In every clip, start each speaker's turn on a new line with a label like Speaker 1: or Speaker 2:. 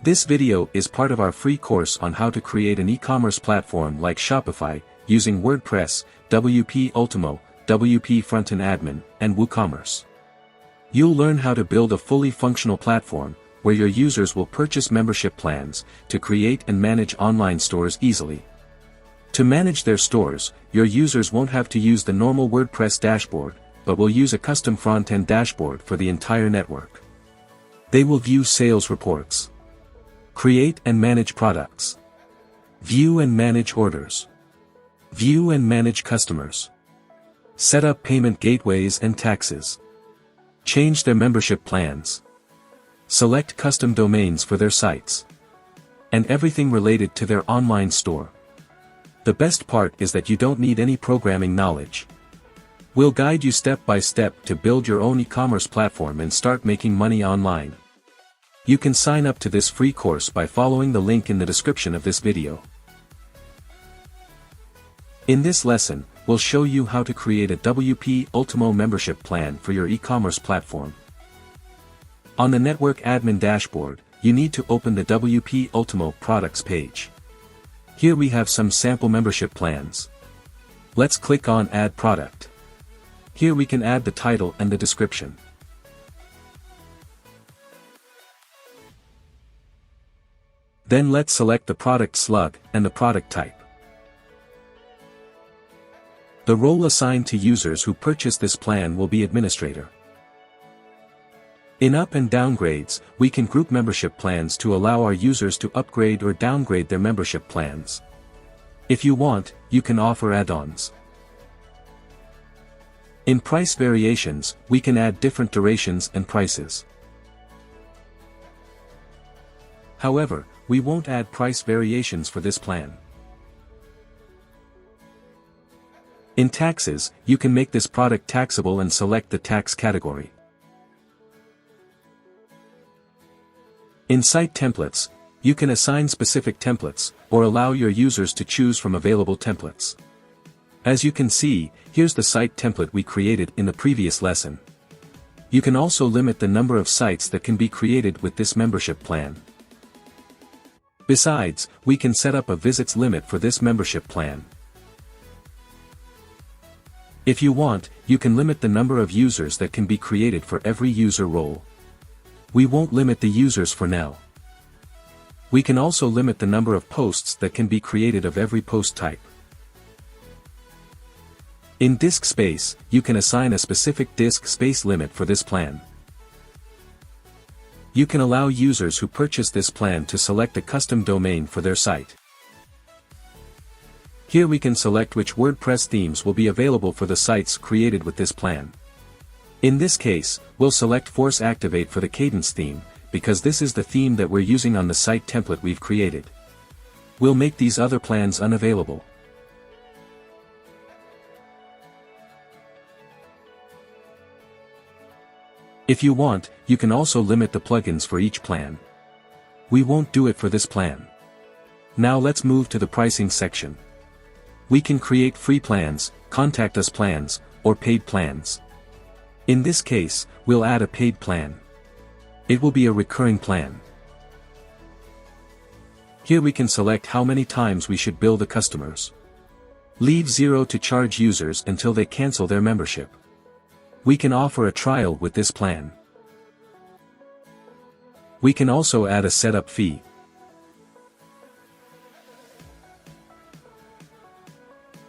Speaker 1: This video is part of our free course on how to create an e-commerce platform like Shopify, using WordPress, WP Ultimo, WP Frontend Admin, and WooCommerce. You'll learn how to build a fully functional platform, where your users will purchase membership plans, to create and manage online stores easily. To manage their stores, your users won't have to use the normal WordPress dashboard, but will use a custom front-end dashboard for the entire network. They will view sales reports, create and manage products, view and manage orders, view and manage customers, set up payment gateways and taxes, change their membership plans, select custom domains for their sites, and everything related to their online store. The best part is that you don't need any programming knowledge. We'll guide you step by step to build your own e-commerce platform and start making money online. You can sign up to this free course by following the link in the description of this video. In this lesson, we'll show you how to create a WP Ultimo membership plan for your e-commerce platform. On the Network Admin dashboard, you need to open the WP Ultimo products page. Here we have some sample membership plans. Let's click on Add Product. Here we can add the title and the description. Then let's select the product slug and the product type. The role assigned to users who purchase this plan will be administrator. In up and downgrades, we can group membership plans to allow our users to upgrade or downgrade their membership plans. If you want, you can offer add-ons. In price variations, we can add different durations and prices. However, we won't add price variations for this plan. In taxes, you can make this product taxable and select the tax category. In site templates, you can assign specific templates, or allow your users to choose from available templates. As you can see, here's the site template we created in the previous lesson. You can also limit the number of sites that can be created with this membership plan. Besides, we can set up a visits limit for this membership plan. If you want, you can limit the number of users that can be created for every user role. We won't limit the users for now. We can also limit the number of posts that can be created of every post type. In disk space, you can assign a specific disk space limit for this plan. You can allow users who purchase this plan to select a custom domain for their site. Here we can select which WordPress themes will be available for the sites created with this plan. In this case, we'll select Force Activate for the Cadence theme, because this is the theme that we're using on the site template we've created. We'll make these other plans unavailable. If you want, you can also limit the plugins for each plan. We won't do it for this plan. Now let's move to the pricing section. We can create free plans, contact us plans, or paid plans. In this case, we'll add a paid plan. It will be a recurring plan. Here we can select how many times we should bill the customers. Leave 0 to charge users until they cancel their membership. We can offer a trial with this plan. We can also add a setup fee.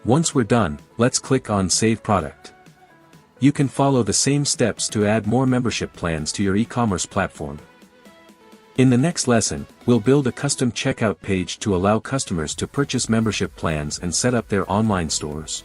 Speaker 1: Once we're done, let's click on Save Product. You can follow the same steps to add more membership plans to your e-commerce platform. In the next lesson, we'll build a custom checkout page to allow customers to purchase membership plans and set up their online stores.